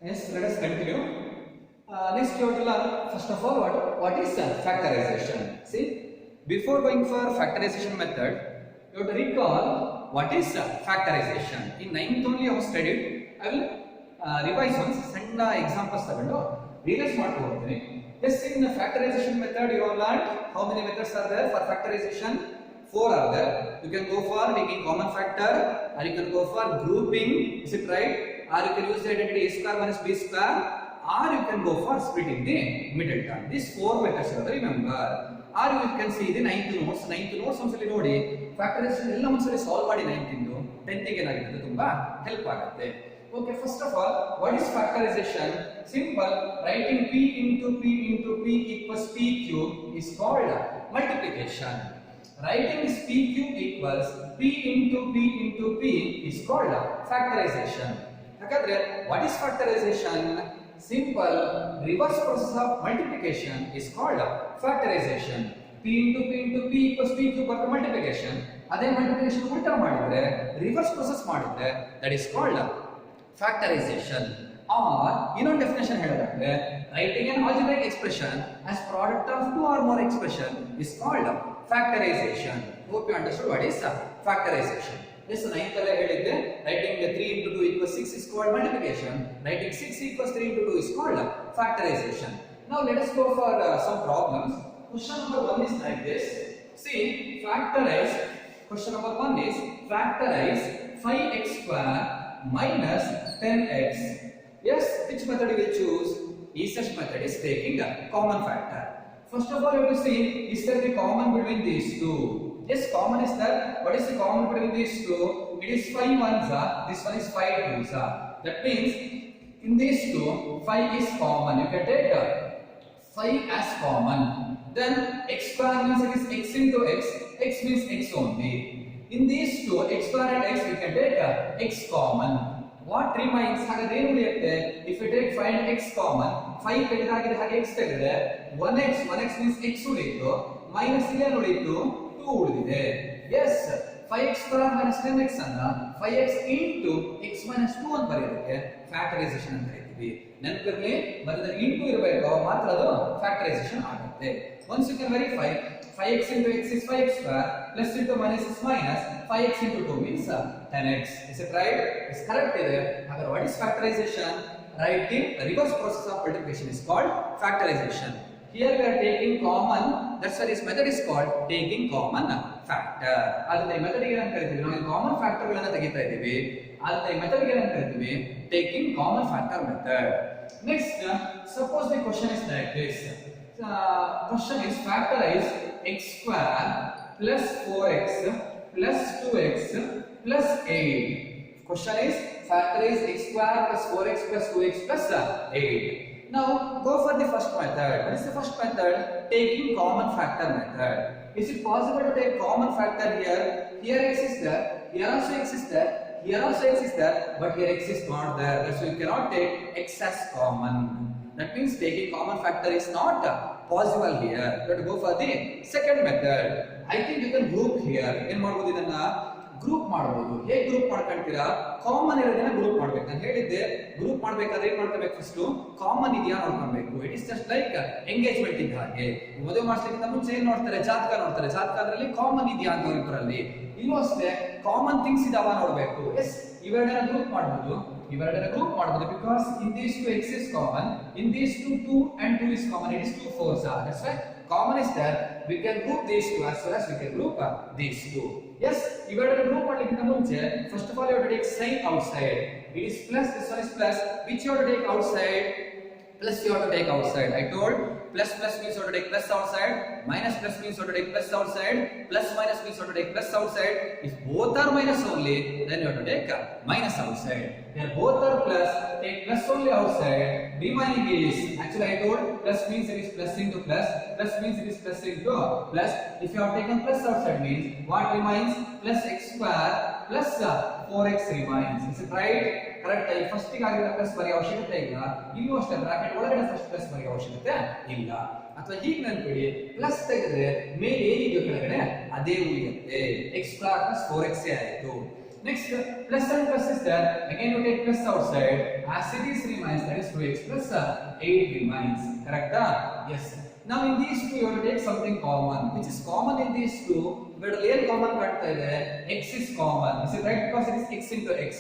Yes, let us continue. Next you have to learn first of all what is factorization. See, before going for factorization method, you have to recall what is factorization. In 9th only I have studied. I will revise once. Send examples realize what. Yes, in the factorization method you have learned how many methods are there for factorization. 4 are there. You can go for taking common factor, or you can go for grouping. Is it right? Or you can use the identity a square minus b square, or you can go for splitting the middle term. These 4 methods are there, remember. Or you can see the 9th notes. 9th notes once ನೋಡಿ factorization ಎಲ್ಲ ಒಂದ್ಸಲಿ solve ಮಾಡಿ 9th ಇಂದು 10th ಗೆ ಏನಾಗುತ್ತೆ ತುಂಬಾ help ಆಗುತ್ತೆ. Okay, first of all, what is factorization? Simple. Writing p into p into p equals pq is called multiplication. Writing is pq equals p into p into p is called factorization. Hakadre, what is factorization? Simple. Reverse process of multiplication is called factorization. p into p into p equals pq for multiplication. Adhe multiplication ulta madidre reverse process madidre, that is called factorization. Or ಇನ್ನೊಂದು definition ಹೇಳೋದಾದ್ರೆ writing an algebraic expression as product of two or more expression is called factorization. Hope you understood what is factorization. Yes, 9th alle ಹೇಳಿದ್ದೆ writing 3 into 2 equals 6 is called multiplication. Writing 6 equals 3 into 2 is called factorization. Now let us go for some problems. Question number 1 is like this. See, factorize. Question number 1 is factorize 5x square minus 10x. Yes, which method you will choose? Such method is taking a common factor. First of all, you have to see, is there the common between these two? Yes, common is there. What is the common between these two? It is 5 ones, this one is 5 twos. That means, in these two, 5 is common. You can take 5 as common. Then, x square means it is x into x means x only. In these two, x square and x, we can take x common. What remains? If you take find x common, 5 ತೆಗೆದಾಗಿದೆ ಹಾಗೆ x ತೆಗೆದರೆ 1x means x ಉಳಿಯಿತು minus ಇಲ್ಲಿ ಉಳಿಯಿತು 2 ಉಳಿದಿದೆ. Yes, 5x square minus 10x ಅನ್ನ 5x into x minus 2 ಅಂತ ಬರೆಯೋದಕ್ಕೆ factorisation ಅಂತ ಕರೀತೀವಿ. ನೆನಪಿರಲಿ, ಬರೆದರೆ ಇಂಟು ಇರಬೇಕು ಮಾತ್ರ ಅದು ಫ್ಯಾಕ್ಟರೈಸೇಷನ್ ಆಗುತ್ತೆ. Once you can verify, 5x into x is 5x square, plus into minus is minus, 5x into 2 means 10x. Is it right? It's correct there. However, what is factorization? Writing a reverse process of multiplication is called factorization. Here we are taking common, that's why this method is called taking common factor. ಅದನ್ನ ಈ method ಗೆ ಏನು ಕರೀತೀವಿ? ನಾವು common factor ಗಳನ್ನು ತೆಗಿತಾ ಇದ್ದೀವಿ. ಅದನ್ನ ಈ ಮೆಥಡ್ ಗೆ ಏನು ಕರೀತೀವಿ? Taking common factor method. Next, suppose the question is like this. Question is factorize x square plus 4x plus 2x plus 8. Question is factorize x square plus 4x plus 2x plus 8. Now go for the first method. What is the first method? Taking common factor method. Is it possible to take common factor here? Here x is there, here also x is there, here also x is there, but here x is not there. That's why you cannot take x as common. That means taking common factor is not possible here. You have to go for the second method. I think you can group here. ಏನು ಮಾಡಬಹುದು ಇದನ್ನ group ಮಾಡಬಹುದು. ಹೇಗೆ group ಮಾಡ್ಕೊಂತೀರಾ? Common ಇರೋದನ್ನ group ಮಾಡಬೇಕು. ನಾನು ಹೇಳಿದ್ದೆ group ಮಾಡಬೇಕಾದ್ರೆ ಏನು ಮಾಡ್ಕೋಬೇಕು? ಫಸ್ಟ್ ಕಾಮನ್ ಇದೆಯಾ ನೋಡ್ಕೊಬೇಕು. It is just like engagement ಇದ್ದ ಹಾಗೆ. ಮದುವೆ ಮಾಡಿಸ್ಲಿಕ್ಕಿಂತ ಮುಂಚೆ ಏನು ನೋಡ್ತಾರೆ? ಜಾತಕ ನೋಡ್ತಾರೆ. ಜಾತಕದಲ್ಲಿ ಕಾಮನ್ ಇದೆಯಾ ಅಂತ ಅವರಿಬ್ಬರಲ್ಲಿ. ಇಲ್ಲೂ ಅಷ್ಟೇ ಕಾಮನ್ ಥಿಂಗ್ಸ್ ಇದಾವ ನೋಡಬೇಕು. ಎಸ್, ಇವೆರಡನ್ನ ಗ್ರೂಪ್ ಮಾಡಬಹುದು. Because in these two x is common, in these two and 2 is common. It is 2 4s. That's why common is there. We can group these two as well as we can group these two. Yes, ಇವೆರಡನ್ನ group ಮಾಡಲಿಕ್ಕಿಂತ ಮುಂಚೆ first of all you have to take sign outside. It is plus, this one is plus. Which you have to take outside? Plus you have to take outside. I told plus means you have to take plus outside, minus means you have to take plus outside, plus minus means you have to take plus outside. If both are minus only, then you have to take minus outside. Here both are plus, take plus only outside. Remaining is, actually I told plus means it is plus into plus means it is plus into plus. If you have taken plus outside means what remains? Plus x square plus 4x remains. Is it right? Correct. First ಗೆ ಆಗಿರೋ plus ಬರೆಯೋ ಅವಶ್ಯಕತೆ ಇಲ್ಲ. ಇಲ್ಲೂ ಅಷ್ಟೇ bracket ಒಳಗಡೆ first plus ಬರೆಯೋ ಅವಶ್ಯಕತೆ ಇಲ್ಲ. ಅಥವಾ ಹೀಗೆ ನೆನಪಿಡಿ, ಪ್ಲಸ್ ತೆಗೆದ್ರೆ ಮೇಲೆ ಏನಿದೆಯೋ ಕೆಳಗಡೆ ಅದೇ ಉಳಿಯುತ್ತೆ. x square plus 4x ಆಯಿತು. Next, plus and plus is there. Again, you take plus outside. As it is remains, that is 2x plus 8 remains. Correct? Yes. Now in these two, you have to take something common. Which is common in these two? But real common x is common. Is it right? Because it is x into x.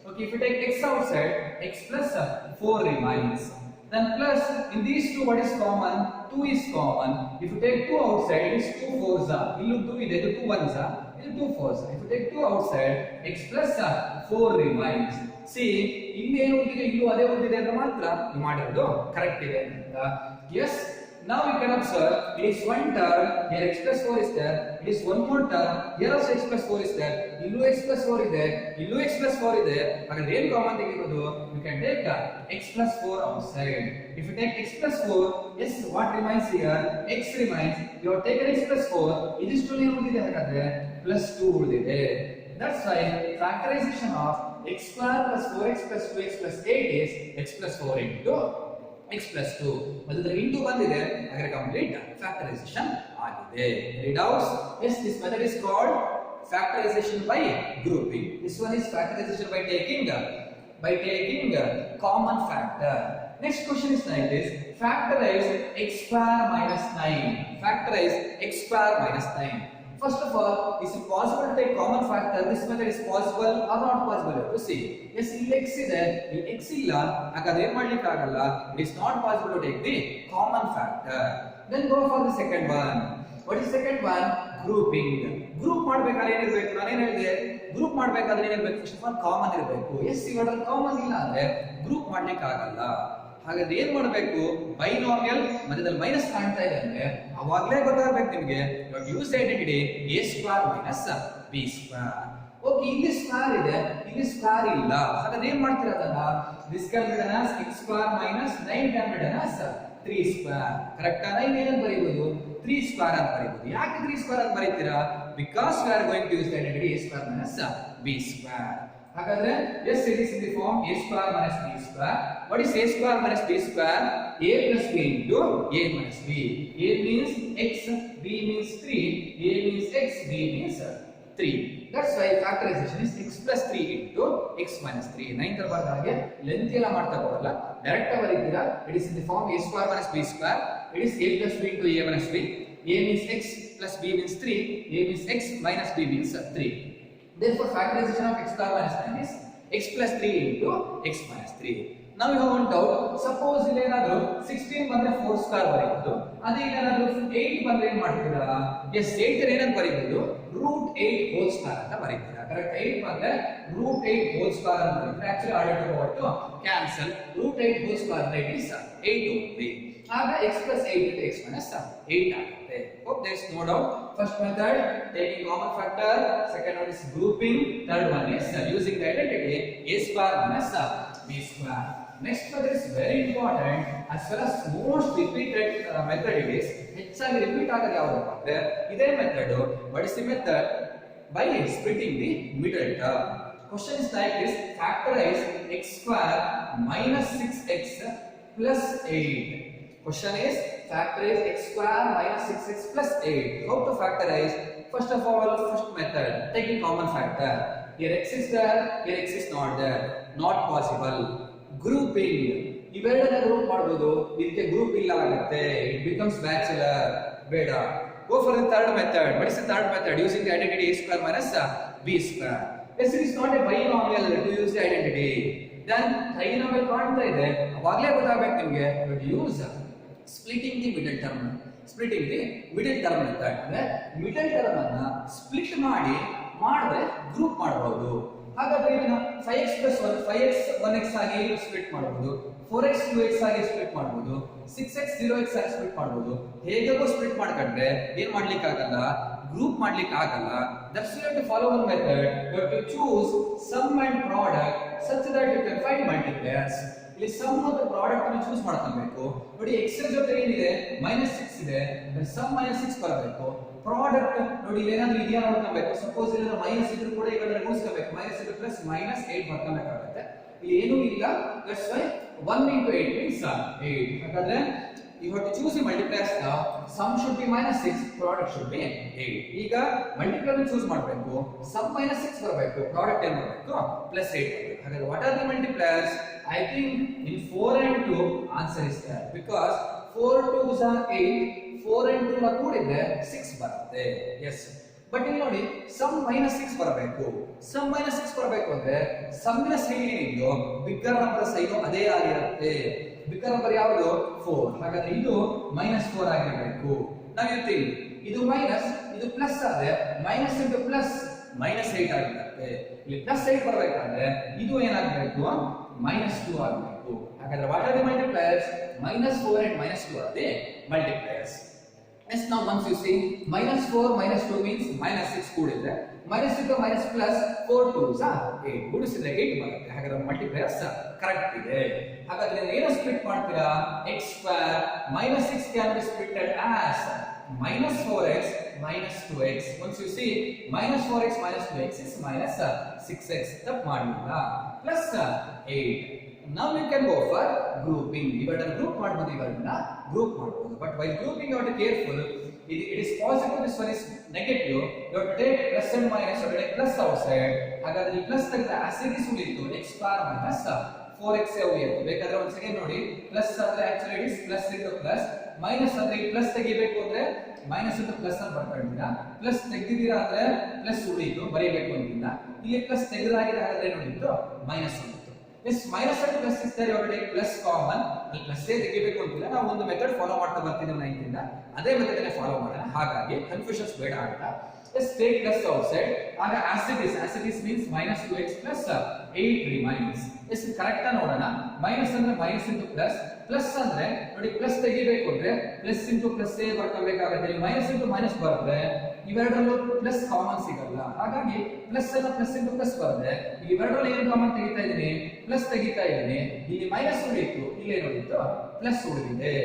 Okay, if you take x outside, x plus 4 remains. Then plus, in these two, what is common? 2 is common. If you take 2 outside, it is 2 4s. You look 2 ಇದೆ, 2 1s. It is 2 4s. If you take 2 outside, x plus 4 remains. See, ಇಲ್ಲಿ ಏನು ಉಳಿದಿದೆ, ಇಲ್ಲೂ ಅದೇ ಉಳಿದಿದೆ ಅಂದ್ರೆ ಮಾತ್ರ ನೀವು ಮಾಡಿರೋದು ಕರೆಕ್ಟ್ ಇದೆ ಅಂತ. Yes. Now we can observe it is one term, here x plus 4 is there, it is one more term, here also x plus 4 is there, illu x plus 4 is there, illu x plus 4 is there, again ಏನು common ತೆಗಿಬಹುದು, you can take x plus 4 outside. If you take x plus 4, yes, what remains here, x remains, you have taken x plus 4, ಇದಿಷ್ಟು ಏನು ಉಳಿದಿದೆ ಹಾಗಾದ್ರೆ plus 2 ಉಳಿದಿದೆ. That's why factorization of x square plus 4x plus 2x plus 8 is x plus 4 into x plus 2. Madhudra into bandide agare complete factorization agide. Any doubts? Yes, this method is called factorization by grouping. This one is factorization by taking common factor. Next question is like this: factorize x square minus 9. Factorize x square minus 9. First of all, is it possible to take common factor? This method is possible or not possible? To see. Yes, ಇಲ್ಲಿ x ಇದೆ, ಇಲ್ಲಿ x ಇಲ್ಲ, ಹಾಗಾದ್ರೆ ಏನು ಮಾಡ್ಲಿಕ್ಕೆ ಆಗಲ್ಲ. It is not possible to take the common factor. Then go for the second one. What is second one? Grouping. Group ಮಾಡಬೇಕಾದ್ರೆ ಏನಿರಬೇಕು? ನಾನು ಏನು ಹೇಳಿದೆ? Group ಮಾಡಬೇಕಾದ್ರೆ ಏನಿರಬೇಕು? First of all, common ಇರಬೇಕು. Yes, ಇವರಲ್ಲಿ common ಇಲ್ಲ ಅಂದ್ರೆ group ಮಾಡ್ಲಿಕ್ಕೆ ಆಗಲ್ಲ. ಹಾಗಾದ್ರೆ ಏನ್ ಮಾಡಬೇಕು, ಬೈನಾಮಿಯಲ್ ಮಧ್ಯದಲ್ಲಿ ಮೈನಸ್ ಕಾಣ್ತಾ ಇದೆ ಅಂದ್ರೆ ಅವಾಗಲೇ ಗೊತ್ತಾಗಬೇಕು ನಿಮಗೆ use identity a square minus b square. Okay, ಇಲ್ಲಿ ಸ್ಕ್ವೇರ್ ಇದೆ, ಇಲ್ಲಿ ಸ್ಕ್ವೇರ್ ಇಲ್ಲ, ಹಾಗಾದ್ರೆ ಏನ್ ಮಾಡ್ತೀರಾ ಅದನ್ನ, this can be done as x square minus 9 can be done as 3 square. ಕರೆಕ್ಟಾ? 9 ಏನಂತ ಬರೀಬಹುದು, 3 ಸ್ಕ್ವೇರ್ ಅಂತ ಬರೀಬಹುದು. ಯಾಕೆ 3 ಸ್ಕ್ವೇರ್ ಅಂತ ಬರೀತೀರಾ? Because we are going to use identity a square minus b square. ಹಾಗಾದ್ರೆ yes, it is in the form a square minus b square. What is a square minus b square? A plus b into a minus b. A means x, b means 3, a means x, b means 3. That's why factorization is x plus 3 into x minus 3. 9th ಬರೆದ ಹಾಗೆ length ಎಲ್ಲ ಮಾಡ್ತಾ ಹೋಗಲ್ಲ, direct ಆಗಿ ಬರೀತೀರಾ. It is in the form a square minus b square. It is a plus b into a minus b. A means x plus b means 3, a means x minus b means 3. Therefore, factorization of x square minus 9 is x plus 3 into x minus 3. Now you have one doubt. Suppose ಇಲ್ಲಿ ಏನಾದರೂ 16 ಬಂದ್ರೆ 4 square ಬರೀಬಹುದು, ಅದೇ ಏನಾದರೂ 8 ಬಂದ್ರೆ ಏನು ಮಾಡ್ತೀರಾ? yes, 8 ಏನಂತ ಬರೀಬಹುದು, √8 whole square ಅಂತ ಬರೀತೀರಾ. ಕರೆಕ್ಟ್? 8 ಬಂದ್ರೆ √8 ಹೋಲ್ ಸ್ಕ್ವೇರ್ ಅಂತ ಬರೀತೀರಾ. ಆಕ್ಚುಲಿ ಆಲ್ರೆಡಿ ಹೋಗ್ಬಿಟ್ಟು ಕ್ಯಾನ್ಸಲ್, √8 ಹೋಲ್ ಸ್ಕ್ವೇರ್ ಅಂದ್ರೆ ಇಟ್ ಇಸ್ 8 only. ಆಗ x plus 8 into x minus 8 ಆಗುತ್ತೆ. Hope there is no doubt. First method taking common factor, second one is grouping, third one is using the identity a square minus b square. Next method is very important as well as most repeated method. It is ಹೆಚ್ಚಾಗಿ repeat ಆಗೋದು ಯಾವುದಪ್ಪ ಅಂದ್ರೆ ಇದೇ method. What is the method? By splitting the middle term. Question is like this: factorize x square minus 6x plus 8. Question is factorize x square minus 6x plus 8. How to factorize? First of all, first method, taking common factor. Here x is there, here x is not there. Not possible. Grouping. ಇವೆರಡನ್ನ group ಮಾಡಬಹುದು, ಇದಕ್ಕೆ group ಇಲ್ಲ ಆಗುತ್ತೆ. It becomes bachelor. ಬೇಡ. Go for the third method. What is the third method? Using the identity a square minus b square. Yes, it is not a binomial to use the identity. Then trinomial ಕಾಣ್ತಾ ಇದೆ, ಅವಾಗಲೇ ಗೊತ್ತಾಗಬೇಕು ನಿಮಗೆ. But use splitting the middle term. Splitting the middle term method. ಅಂದ್ರೆ middle term ಅನ್ನ split ಮಾಡಿದ್ರೆ group ಮಾಡಬಹುದು. ಹಾಗಾದ್ರೆ ಇದನ್ನ 5x plus 1 5x 1x ಆಗಿ ಸ್ಪ್ಲಿಟ್ ಮಾಡಬಹುದು, 4x 2x ಆಗಿ ಸ್ಪ್ಲಿಟ್ ಮಾಡಬಹುದು, 6x 0x ಆಗಿ ಸ್ಪ್ಲಿಟ್ ಮಾಡಬಹುದು. ಹೇಗೋ ಸ್ಪ್ಲಿಟ್ ಮಾಡ್ಕೊಂಡ್ರೆ ಏನ್ ಮಾಡ್ಲಿಕ್ಕೆ ಆಗಲ್ಲ, ಗ್ರೂಪ್ ಮಾಡ್ಲಿಕ್ಕೆ ಆಗಲ್ಲ. That's why you have to follow one method. You have to choose sum and product such that you can find multipliers. ಇಲ್ಲಿ ಸಮ್ ಮತ್ತು ಪ್ರಾಡಕ್ಟ್ ಅನ್ನು ಚೂಸ್ ಮಾಡ್ಕೊಬೇಕು. ನೋಡಿ x ಜೊತೆ ಏನಿದೆ -6 ಇದೆ, ಸಮ್ -6 ಬರಬೇಕು. ಪ್ರಾಡಕ್ಟ್ ನೋಡಿ ಇಲ್ಲಿ ಏನಾದರೂ ಇದೆಯಾ ನೋಡ್ಕೊಬೇಕು. ಸಪೋಸ್ ಇಲ್ಲಿ ಮೈನಸ್ ಇದ್ರೂ ಕೂಡ ಇವೆಲ್ಲ ಗುಣಿಸಬೇಕು. -6 ಪ್ಲಸ್ -8 ಬರ್ಕೊಬೇಕಾಗುತ್ತೆ. ಇಲ್ಲಿ ಏನೂ ಇಲ್ಲ. That's why 1 into 8 means 8. ಹಾಗಾದ್ರೆ you have to choose the multipliers. Sum should be minus 6, product should be 8. ಈಗ multiplier choose ಮಾಡಬೇಕು, sum minus 6 ಬರಬೇಕು, product ಏನು ಬರಬೇಕು plus 8 ಬರಬೇಕು. ಹಾಗಾದ್ರೆ what are the multipliers? I think in 4 and 2 answer is there, because 4 2s are 8, 4 and 2 ಕೂಡಿದ್ರೆ 6 ಬರುತ್ತೆ. Yes, but ಇಲ್ಲಿ ನೋಡಿ ಸಮ್ ಮೈನಸ್ 6 ಬರಬೇಕು. ಸಮ್ ಮೈನಸ್ 6 ಬರಬೇಕು ಅಂದ್ರೆ ಸಮ್ಮಿನ ಸೈನ್ ಏನಿದೆಯೋ ಬಿಗ್ಗರ್ ನಂಬರ್ ಸೈನು ಅದೇ ಆಗಿರುತ್ತೆ. ಬಿಗ್ಗರ್ ನಂಬರ್ ಯಾವುದು 4. ಹಾಗಾದ್ರೆ ಇದು -4 ಆಗಿರಬೇಕು. ನಾವು ಹೇಳ್ತೀವಿ ಇದು ಮೈನಸ್ ಇದು ಪ್ಲಸ್ ಆದ್ರೆ ಮೈನಸ್ ಇಂಟು ಪ್ಲಸ್ -8 ಆಗಿರುತ್ತೆ. ಇಲ್ಲಿ +8 ಬರಬೇಕಾದ್ರೆ ಇದು ಏನಾಗಬೇಕು -2 ಆಗಬೇಕು. ಹಾಗಾದ್ರೆ what are the ಮಲ್ಟಿಪ್ಲೈಯರ್ಸ್? -4 and -2 are the multipliers. Yes, now once you see -4 -2 means -6 ಕೂಡಿದ್ರೆ -2 plus 4 2s are 8 ಕೂಡಿಸಿದ್ರೆ 8 ಬರುತ್ತೆ. ಹಾಗಾದ್ರೆ ಮಲ್ಟಿಪ್ಲೈಯರ್ಸ್ ಕರೆಕ್ಟ್ ಇದೆ. ಹಾಗಾದ್ರೆ ಏನು ಸ್ಪ್ಲಿಟ್ ಮಾಡ್ತೀರಾ? x square -6 can be splitted as -4x -2x. Once you see -4x -2x is -6x. ತಪ್ಪು ಮಾಡಿಲ್ಲ. plus 8. Now you can go for grouping. Divided group ಮಾಡಬಹುದು, ಇವೆಲ್ಲ group ಮಾಡಬಹುದು. But while grouping you have to be careful. It is possible this one is negative. You have to take plus and minus, you have to take plus outside. ಹಾಗಾದ್ರೆ ಈ plus ತೆಗೆದ್ರೆ as it is ಉಳಿಯಿತು x square minus 4x ಉಳಿಯುತ್ತೆ. ಬೇಕಾದ್ರೆ ಒಂದು second ನೋಡಿ, plus ಅಂದ್ರೆ actually it is plus into plus, minus ಅಂದ್ರೆ ಈ ಪ್ಲಸ್ ತೆಗಿಬೇಕು ಅಂದ್ರೆ ಮೈನಸ್ ಇಂಟು ಪ್ಲಸ್ ಅಂತ ಬರ್ಕೊಂಡಿದ್ದೀರಾ, ಪ್ಲಸ್ ತೆಗೆದಿದ್ದೀರಾ ಅಂದ್ರೆ ಪ್ಲಸ್ ಉಳಿಯಿತು ಬರೀಬೇಕು ಅಂತಿಲ್ಲ. ಇಲ್ಲಿ ಪ್ಲಸ್ ತೆಗೆದಾಗಿದೆ, ಹಾಗಾದ್ರೆ ಏನು ಉಳಿಯಿತು minus ಉಳಿಯಿತು. Yes, minus and plus is there, you have to take plus common. ಅಲ್ಲಿ ಪ್ಲಸ್ ತೆಗಿಬೇಕು ಅಂತಿಲ್ಲ, ನಾವು ಒಂದು ಮೆಥಡ್ ಫಾಲೋ ಮಾಡ್ತಾ ಬರ್ತಿದ್ದೀವಿ 9th ಇಂದ, ಅದೇ ಮೆಥಡ್ ಅನ್ನು ಫಾಲೋ ಮಾಡೋಣ. ಹಾಗಾಗಿ ಕನ್ಫ್ಯೂಷನ್ಸ್ ಬೇಡ ಅಂತ. Yes, take plus outside. ಆಗ as it is means -2x plus 8 remains. Yes, correct ಆಗಿ ನೋಡೋಣ. ಮೈನಸ್ ಅಂದ್ರೆ ಮೈನಸ್ ಇಂಟು ಪ್ಲಸ್, ಪ್ಲಸ್ ಅಂದ್ರೆ ನೋಡಿ ಪ್ಲಸ್ ತೆಗಿಬೇಕು ಅಂದ್ರೆ ಪ್ಲಸ್ ಇಂಟು ಪ್ಲಸ್ ಬರ್ಕೋಬೇಕಾಗುತ್ತೆ. ಇಲ್ಲಿ ಮೈನಸ್ ಇಂಟು ಮೈನಸ್ ಬರುತ್ತೆ, ಇವೆರಡರಲ್ಲೂ ಪ್ಲಸ್ ಕಾಮನ್ ಸಿಗಲ್ಲ. ಹಾಗಾಗಿ ಪ್ಲಸ್ ಅನ್ನ ಪ್ಲಸ್ ಇಂಟು ಪ್ಲಸ್ ಬರುತ್ತೆ. ಇವೆರಡರಲ್ಲಿ ಏನು ಕಾಮನ್ ತೆಗಿತಾ ಇದ್ದೀನಿ? ಪ್ಲಸ್ ತೆಗಿತಾ ಇದ್ದೀನಿ. ಇಲ್ಲಿ ಮೈನಸ್ ಉಳಿಯಿತು, ಇಲ್ಲಿ ಏನು ಉಳಿಯಿತು? ಪ್ಲಸ್ ಉಳಿದಿದೆ.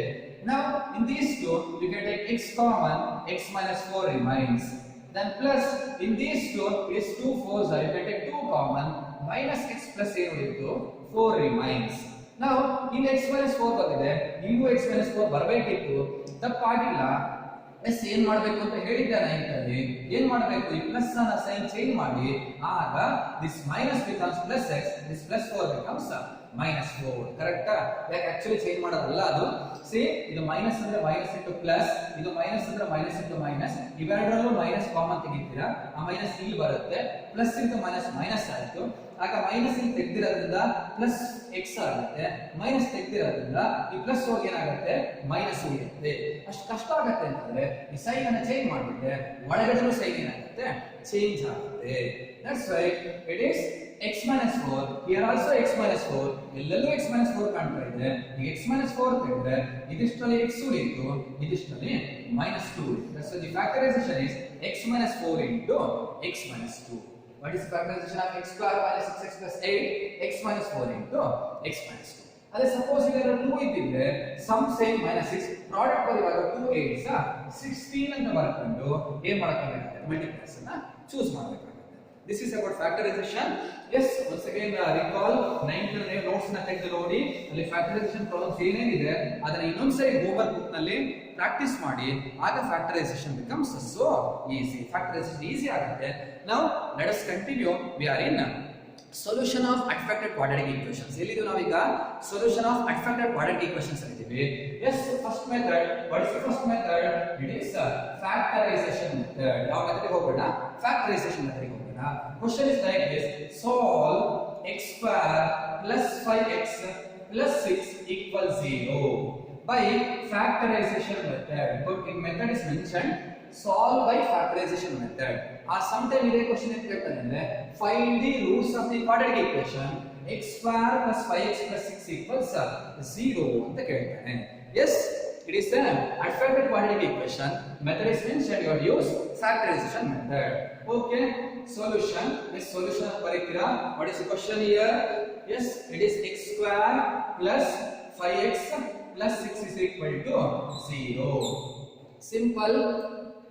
Now in these two you can take x common, x minus 4 remains. Then plus in these two is 2 4s are, you can take 2 common, minus x plus ಏನು ಉಳಿಯಿತು? 4 remains. Now ಇಲ್ಲಿ x minus 4 ಬಂದಿದೆ, ಇಲ್ಲೂ x minus 4 ಬರಬೇಕಿತ್ತು, ತಪ್ಪಾಗಿಲ್ಲ. S ಏನ್ ಮಾಡಬೇಕು ಅಂತ ಹೇಳಿದ್ದೆ ನಾನು. ಏನ್ ಮಾಡಬೇಕು? ಈ ಪ್ಲಸ್ ಅನ್ನ ಸೈನ್ ಚೇಂಜ್ ಮಾಡಿ, ಆಗ this minus becomes plus X, this plus 4 becomes -4. ಕರೆಕ್ಟಾ? ಯಾಕೆ ಆಕ್ಚುಲಿ ಚೇಂಜ್ ಮಾಡೋದಲ್ಲ ಅದು. ಸಿ, ಇದು ಮೈನಸ್ ಅಂದ್ರೆ ಮೈನಸ್ ಇಂಟು ಪ್ಲಸ್, ಇದು ಮೈನಸ್ ಅಂದ್ರೆ ಮೈನಸ್ ಇಂಟು ಮೈನಸ್, ಇವೆರಡರಲ್ಲೂ ಮೈನಸ್ ಕಾಮನ್ ತೆಗಿತೀರಾ, ಆ ಮೈನಸ್ ಇಲ್ಲಿ ಬರುತ್ತೆ, ಪ್ಲಸ್ ಇಂಟು ಮೈನಸ್ ಮೈನಸ್ ಆಯ್ತು. ಆಗ ಮೈನಸ್ ಇಲ್ಲಿ ತೆಗೆದಿರೋದ್ರಿಂದ ಪ್ಲಸ್ ಎಕ್ಸ್ ಆಗುತ್ತೆ, ಮೈನಸ್ ತೆಗೆದಿರೋದ್ರಿಂದ ಈ ಪ್ಲಸ್ ಹೋಗಿ ಏನಾಗುತ್ತೆ ಮೈನಸ್ ಉಳಿಯುತ್ತೆ. ಅಷ್ಟು ಕಷ್ಟ ಆಗುತ್ತೆ ಅಂತಂದ್ರೆ ಈ ಸೈನ್ ಅನ್ನ ಚೇಂಜ್ ಮಾಡಿದ್ರೆ ಒಳಗಡೆ ಸೈನ್ ಏನಾಗುತ್ತೆ ಚೇಂಜ್ ಆಗುತ್ತೆ. That's why it is x minus 4, here also x minus 4, ಎಲ್ಲೆಲ್ಲೂ x minus 4 ಕಾಣ್ತಾ ಇದೆ. ಈಗ x minus 4 ತೆಗೆದ್ರೆ ಇದಿಷ್ಟರಲ್ಲಿ x ಉಳಿಯಿತು, ಇದಿಷ್ಟರಲ್ಲಿ -2 ಉಳಿಯಿತು. That's why the factorization is x minus 4 into x minus 2. What is the factorization of x square minus 6x plus 8? x minus 4 into x minus 2. ಅದೇ suppose ಇದರ 2 ಇದ್ದಿದ್ರೆ some same -6, product ಬರುವಾಗ 2 8s 16 ಅಂತ ಬರ್ಕೊಂಡು ಏನ್ ಮಾಡಬೇಕಾಗುತ್ತೆ? ಮಲ್ಟಿಪ್ಲೈಯರ್ಸ್ ಅನ್ನ choose ಮಾಡಬೇಕಾಗುತ್ತೆ. This is about factorization. Yes, once again recall 9th notes na ತೆಗೆದು ನೋಡಿ, ಅಲ್ಲಿ factorization ಪ್ರಾಬ್ಲಮ್ಸ್ ಏನೇನಿದೆ ಅದನ್ನ ಇನ್ನೊಂದ್ಸರಿ ಹೋಮ್ವರ್ಕ್ ಬುಕ್ ನಲ್ಲಿ ಪ್ರಾಕ್ಟೀಸ್ ಮಾಡಿ, ಆಗ factorization becomes so easy. Factorization easy ಆಗುತ್ತೆ. Now let us continue. We are in solution of unfactored quadratic equations. ಎಲ್ಲಿದ್ದೀವಿ ನಾವೀಗ? solution of unfactored quadratic equations ಇದ್ದೀವಿ. Yes, first method. What is the first method? It is factorization method. ಯಾವ method ಹೋಗೋಣ? factorization method ಹೋಗೋಣ. Question is like this: solve x square plus 5x plus 6 equals 0 by factorization method. But in method is mentioned solve by factorization method. Or sometime ಇದೇ question ಏನು ಕೇಳ್ತಾನೆ ಅಂದ್ರೆ find the roots of the quadratic equation x square plus 5x plus 6 equals 0 ಅಂತ ಕೇಳ್ತಾನೆ. Yes, it is an unfactored quadratic equation. Method is mentioned, you have to use factorization method. Okay, solution. This solution ಬರೀತೀರಾ? What is the question here? Yes, it is x square plus 5x plus 6 is equal to 0. Simple.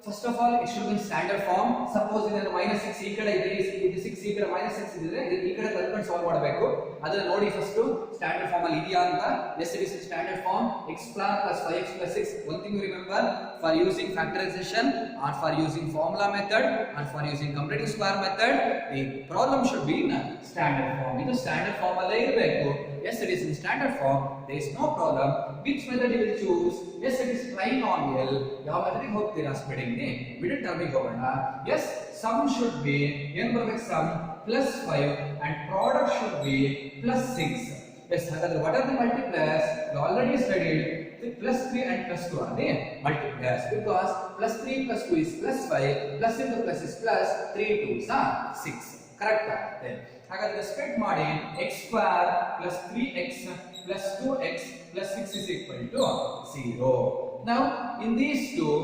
first of all, it should be in standard form. Suppose ಇದನ್ನು minus 6 ಈ ಕಡೆ ಇದೆ, ಇದು 6 ಈ ಕಡೆ minus 6 ಇದ್ರೆ ಈ ಕಡೆ ತಂದ್ಕೊಂಡು ಸಾಲ್ವ್ ಮಾಡಬೇಕು. ಅದನ್ನ ನೋಡಿ ಫಸ್ಟ್ ಸ್ಟ್ಯಾಂಡರ್ಡ್ ಫಾರ್ಮ್ ಅಲ್ಲಿ ಇದೆಯಾ ಅಂತ. Yes, it is in standard form. X square plus 5x plus 6. One thing you remember, for using factorization or for using formula method or for using completing square method, the problem should be in standard form. ಇದು standard form ಅಲ್ಲೇ ಇರಬೇಕು. Yes, it is in standard form. There is no problem. Which method you will choose? Yes, it is trinomial. ಯಾವ method ಹೋಗ್ತೀರಾ spreading ನಿ middle term ಗೆ ಹೋಗೋಣ. Yes, sum should be ಏನು ಬರಬೇಕು sum plus 5 and product should be plus 6. Yes, ಹಾಗಾದ್ರೆ what are the multipliers? You already studied the plus 3 and plus 2 are the multipliers because plus 3 plus 2 is plus 5, plus into plus is plus, 3 2s are 6. Correct ಆಗುತ್ತೆ. ಹಾಗಾದ್ರೆ spread ಮಾಡಿ x square plus 3x plus 2x plus 6 is equal to 0. Now in these two,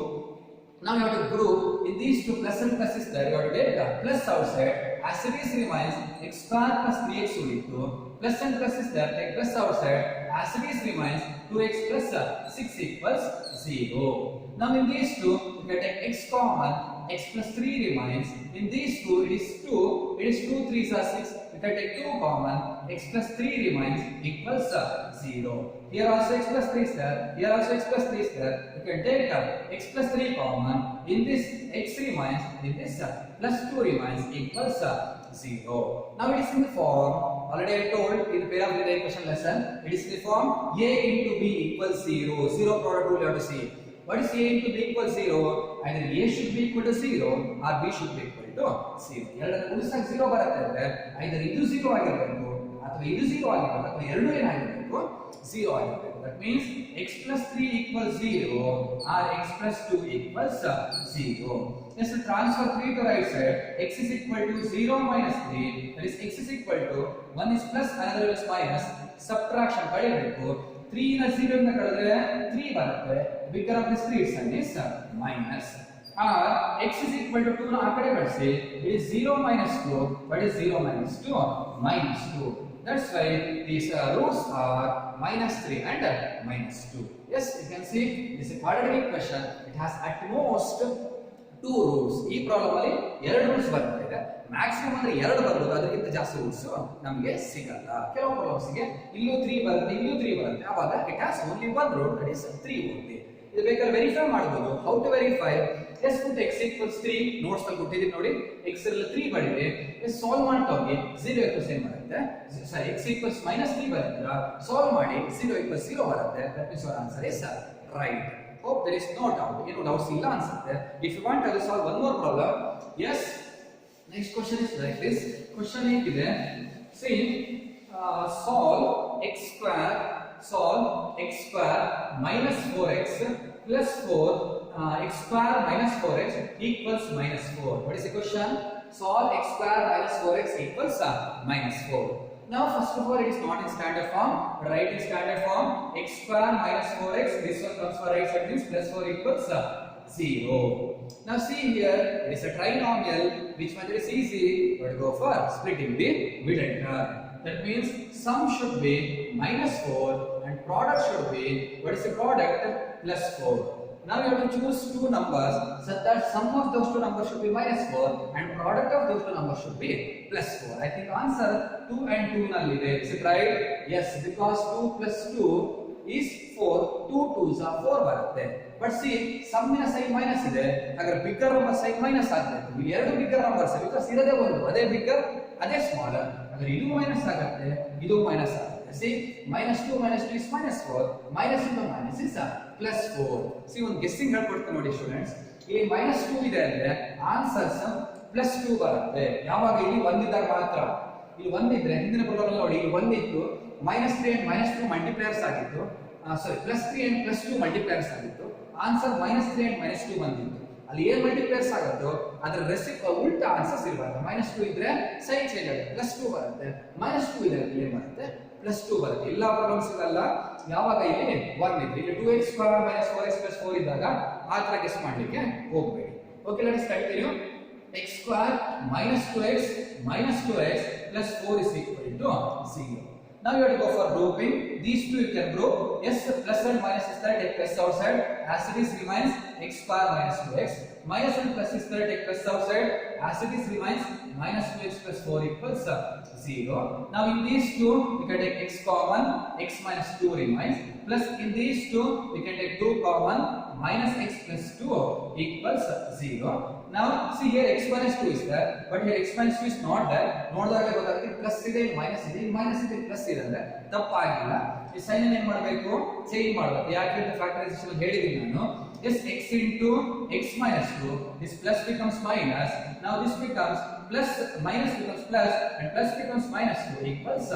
now you have to group in these two plus and plus is there, you have to take the plus outside. As it is remains x square plus 3x ಉಳಿತು, plus and plus is there, take plus outside. As it is remains 2x plus 6 equals 0. Now in these two you can take x common, x plus 3 remains. In these two it is 2, it is 2 3s are 6. You can take 2 common, x plus 3 remains equals 0. Here also x plus 3 is there, here also x plus 3 is there. You can take x plus 3 common. In this x remains, in this plus 2 remains equals 0. Now it is in the form, already I told in the pair of the equation lesson, it is in the form a into b equals 0. 0 product rule you have to see. What is a into b equals 0? Either a should be equal to 0 or b should be equal to 0. ಎರಡರ ಗುಣಿಸಾಗ 0 ಬರುತ್ತೆ ಅಂದ್ರೆ either ಇದು 0 ಆಗಿರಬೇಕು ಅಥವಾ ಇದು 0 ಆಗಿರಬೇಕು ಅಥವಾ ಎರಡೂ ಏನಾಗಿರಬೇಕು 0 ಆಗಿರಬೇಕು. That means x plus 3 equals 0 or x plus 2 equals 0. Let's transfer 3 to right side. X is equal to 0 minus 3. That is x is equal to 1 is plus, another is minus. Subtraction ಕಳೆಯಬೇಕು. 3 ನ 0 ಇಂದ ಕಳೆದ್ರೆ 3 ಬರುತ್ತೆ. Bigger of this 3 is minus. Or x is equal to 2 ನ ಆ ಕಡೆ ಕಳಿಸಿ. It is 0 minus 2. What is 0 minus 2? Minus 2. That's why these roots are minus 3 and minus 2. Yes, you can see this is a quadratic equation. It has at most 2 roots. ಈ problem ಅಲ್ಲಿ 2 roots ಬರುತ್ತೆ. Maximum ಅಂದ್ರೆ 2 ಬರಬಹುದು, ಅದಕ್ಕಿಂತ ಜಾಸ್ತಿ roots ನಮಗೆ ಸಿಗಲ್ಲ. ಕೆಲವು ಪ್ರಾಬ್ಲಮ್ಸ್ ಗೆ ಇಲ್ಲೂ 3 ಬರುತ್ತೆ, ಇಲ್ಲೂ 3 ಬರುತ್ತೆ. ಆವಾಗ it has only one root, that is 3 only. ಇದು ಬೇಕಾದ್ರೆ ವೆರಿಫೈ ಮಾಡಬಹುದು. How to verify? Just put x equals 3 notes ಅಲ್ಲಿ ಕೊಟ್ಟಿದ್ದೀನಿ ನೋಡಿ. x ಅಲ್ಲಿ 3 ಬಡಿದೆ, ಸಾಲ್ವ್ ಮಾಡ್ತಾ ಹೋಗಿ 0 equals ಏನು ಬರುತ್ತೆ? ಸಾರಿ x equals minus 3 ಬರುತ್ತೆ, ಸಾಲ್ವ್ ಮಾಡಿ 0 equals 0 ಬರುತ್ತೆ. That means your answer is right. Hope there is no doubt. ಏನು ಡೌಟ್ಸ್ ಇಲ್ಲ ಅನ್ಸುತ್ತೆ. If you want to solve one more problem, yes. Next question is like this. Question ಹೇಗಿದೆ? See, solve x square minus 4x plus 4 x square minus 4x equals minus 4. What is the question? Solve x square minus 4x equals minus 4. Now first of all it is not in standard form, but write in standard form. X square minus 4x, this one comes for right side, means plus 4 equals 0. Now see here, it is a trinomial. Which method is easy? We will go for splitting the middle term. That means sum should be minus 4 and product should be, what is the product? Plus 4. Now you have to choose two numbers such that sum of those two numbers should be minus 4 and product of those two numbers should be plus 4. I think answer 2 and 2 nallide. Is it right? Yes, because 2 plus 2 is 4. 2 2s are 4 ಬರುತ್ತೆ. But see, sum ನ sign minus ಇದೆ, ಹಾಗಾದ್ರೆ bigger number sign minus ಆಗುತ್ತೆ. ಇಲ್ಲಿ ಎರಡು bigger numbers because ಇರೋದೇ ಒಂದು, ಅದೇ ಬಿಗ್ಗರ್ ಅದೇ ಸ್ಮಾಲರ್. ಹಾಗಾದ್ರೆ ಇದು ಮೈನಸ್ ಆಗುತ್ತೆ, ಇದು ಮೈನಸ್ ಆಗುತ್ತೆ. See, minus 2 minus 2 is minus 4, minus into minus is plus 4. See, ಒಂದು ಗೆಸ್ಸಿಂಗ್ ಹೇಳ್ಕೊಡ್ತೀನಿ ನೋಡಿ ಸ್ಟೂಡೆಂಟ್ಸ್. ಇಲ್ಲಿ minus 2 ಇದೆ ಅಂದ್ರೆ ಆನ್ಸರ್ಸ್ plus 2 ಬರುತ್ತೆ. ಯಾವಾಗ ಇಲ್ಲಿ 1 ಇದ್ದಾಗ ಮಾತ್ರ. ಇಲ್ಲಿ 1 ಇದ್ರೆ ಹಿಂದಿನ ಪ್ರಾಬ್ಲಮ್ ಅಲ್ಲಿ ನೋಡಿ, ಇಲ್ಲಿ 1 ಇತ್ತು, minus 3 and minus 2 ಮಲ್ಟಿಪ್ಲೈಯರ್ಸ್ ಆಗಿತ್ತು. ಸಾರಿ, plus 3 and plus 2 ಮಲ್ಟಿಪ್ಲೈಯರ್ಸ್ ಆಗಿತ್ತು. ಆನ್ಸರ್ minus 3 and minus 2 ಬಂದಿತ್ತು. ಅಲ್ಲಿ ಏನು ಮಲ್ಟಿಪ್ಲೈಯರ್ಸ್ ಆಗುತ್ತೋ ಅದರ ಉಲ್ಟಾ ಆನ್ಸರ್ಸ್ ಇರಬಾರ್ದು. minus 2 ಇದ್ರೆ ಸೈನ್ ಚೇಂಜ್ ಆಗುತ್ತೆ, plus 2 ಬರುತ್ತೆ. minus 2 ಇದೆ ಏನು ಬರುತ್ತೆ? plus 2 ಬರುತ್ತೆ. ಎಲ್ಲ ಪ್ರಾಬ್ಲಮ್ಸ್ ಇರಲ್ಲ. ಯಾವಾಗ ಇಲ್ಲಿ 1 ಇದ್ರೆ, ಇಲ್ಲಿ 2x square minus 4x plus 4 ಇದ್ದಾಗ ಆ ತರ ಗೆಸ್ ಮಾಡ್ಲಿಕ್ಕೆ ಹೋಗಬೇಡಿ. Okay, let's continue. x square minus 2x plus 4 is equal to 0. Now you have to go for grouping. These two you can group. Yes, plus and minus is there, take plus outside. As it is remains x square minus 2x. Minus and plus is there, take plus outside. As it is remains minus 2x plus 4 equals 0. Now in these two, we can take x common, x minus 2 remains. Plus in these two, we can take 2 common, minus x plus 2 equals 0. Now see here x minus 2 is there, but here x minus 2 is not there. ನೋಡಿದಾಗ ಗೊತ್ತಾಗುತ್ತೆ plus ಇದೆ minus ಇದೆ, minus ಇದೆ plus ಇದೆ ಅಂದ್ರೆ ತಪ್ಪಾಗಿಲ್ಲ. ಈ sign ಅನ್ನು ಏನು ಮಾಡಬೇಕು, ಚೇಂಜ್ ಮಾಡಬೇಕು. ಯಾಕೆ ಅಂತ ಫ್ಯಾಕ್ಟರೈಸೇಷನ್ ಹೇಳಿದೀನಿ ನಾನು. Yes, x into x minus 2, this plus becomes minus. Now this becomes plus, minus becomes plus, and plus becomes minus 2 equals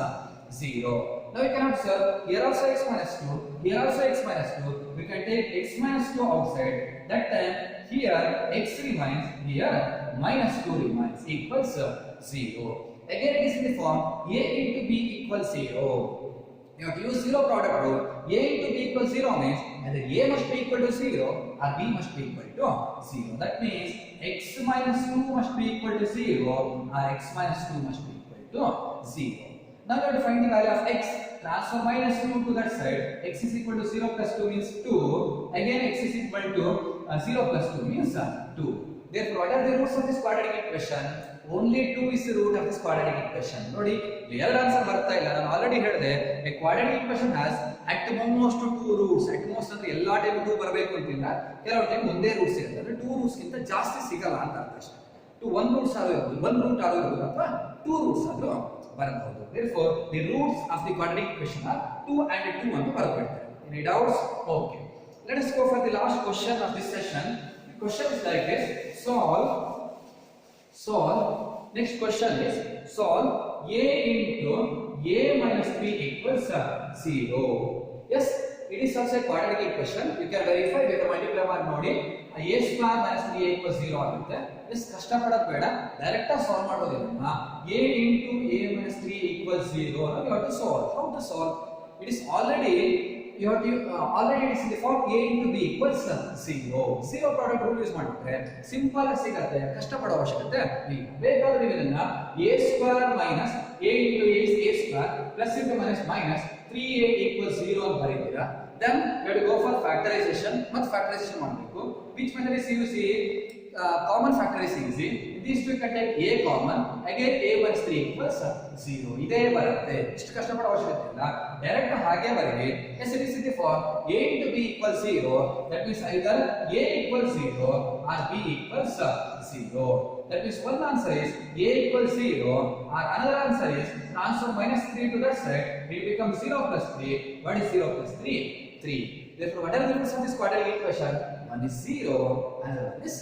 0. Now we can observe here also x minus 2, here also x minus 2. We can take x minus 2 outside. That time here x remains, here minus 2 remains equals 0. Again it is in the form a into b equals 0. You have to use zero product rule. A into b equals 0 means either a must be equal to 0 or b must be equal to 0. That means x minus 2 must be equal to 0 or x minus 2 must be equal to 0. Now we have to find the value of x. Transfer minus 2 to that side. X is equal to 0 plus 2 means 2. Again x is equal to 0 plus 2 means 2. Therefore, what are the roots of this quadratic equation? Only 2 is the root of this quadratic equation. ನೋಡಿ clear answer ಬರ್ತಾ ಇಲ್ಲ. ನಾನು already ಹೇಳಿದೆ a quadratic equation has at most 2 roots. at most ಅಂದ್ರೆ ಎಲ್ಲಾ time 2 ಬರಬೇಕು ಅಂತಿಲ್ಲ. ಕೆಲವು ಟೈಮ್ ಒಂದೇ ರೂಟ್ ಸಿಗುತ್ತೆ. ಅಂದ್ರೆ 2 ರೂಟ್ಸ್ ಗಿಂತ ಜಾಸ್ತಿ ಸಿಗಲ್ಲ ಅಂತ ಅರ್ಥ ಅಷ್ಟೇ. 1 ರೂಟ್ಸ್ ಆದರೂ ಇರಬಹುದು, 1 ರೂಟ್ ಆದರೂ ಇರಬಹುದು ಅಥವಾ 2 ರೂಟ್ಸ್ ಆದರೂ ಬರಬಹುದು. Therefore, the roots of the quadratic equation are 2 and 2 ಅಂತ ಬರಬೇಕು. Any doubts? Okay. Let us go for the last question of this session. The question is like this: solve. Next question is solve a into a minus 3 equals 0. Yes, it is also a quadratic equation. You can verify whether multiply ಮಾಡಿ ನೋಡಿ a square minus 3a equals 0 ಆಗುತ್ತೆ. Yes, ಕಷ್ಟಪಡೋದು ಬೇಡ, direct ಆಗಿ solve ಮಾಡೋದಿಲ್ಲ. a into a minus 3 equals 0. Now you have to solve. How to solve? It is already already it is in the form a into b equals 0. Zero product rule use ಮಾಡಿದ್ರೆ simple ಆಗಿ ಸಿಗುತ್ತೆ, ಕಷ್ಟಪಡೋ ಅವಶ್ಯಕತೆ ಇಲ್ಲ. ಬೇಕಾದ್ರೆ ನೀವು ಇದನ್ನ a square minus a into a is a square plus into minus minus 3a equals 0 ಅಂತ ಬರೀತೀರಾ. Then you have to go for factorization. ಮತ್ತೆ factorization ಮಾಡಬೇಕು. Which method is easy? Common factor is easy. These two can take a common. Again a minus 3 equals 0. ಇದೇ ಬರುತ್ತೆ. ಇಷ್ಟು ಕಷ್ಟಪಡೋ ಅವಶ್ಯಕತೆ ಇಲ್ಲ. Direct ಹಾಗೆ ಬರೀರಿ. Yes, it is in the form a into b equals 0. That means either a equals 0 or b equals 0. That means one answer is a equals 0 or another answer is transfer minus 3 to that side. It becomes 0 plus 3. What is 0 plus 3? 3. Therefore, what are the roots of this quadratic equation? One is 0 and one is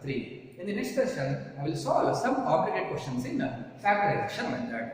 3. In the next session, I will solve some complicated questions in factorization method.